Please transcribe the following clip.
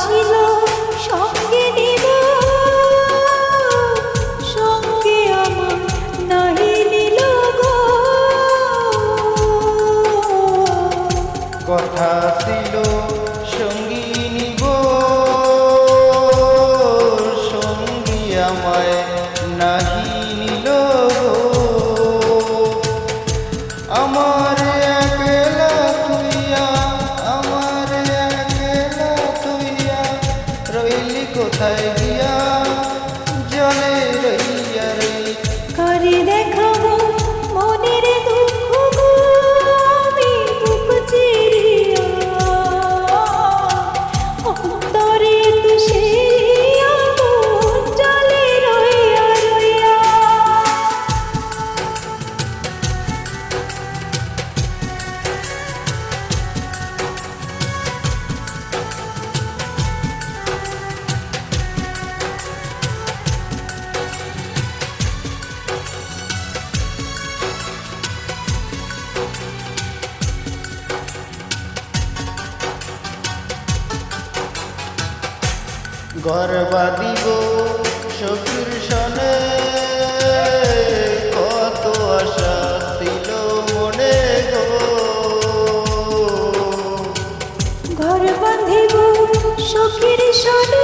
ছিল সঙ্গে নিব, সঙ্গে আমার নাহি নিল গো। কথা ছিল সঙ্গী নিব, সঙ্গী আমায় নাহি নিল গো। আমার একলা তুইয়া, আমার একলা তুইয়া রইলি কোথায় গিয়া, জলে রইয়া রই। কারে দেখাবো মনের দুঃখ গো, আমি বুক চিরিয়া অন্তরে তুষে আগুন জ্বলে রইয়া রইয়া। ঘর বাঁধিব সখীর সনে, কত আশা ছিল মনে গো। ঘর বাঁধিব সখীর সনে,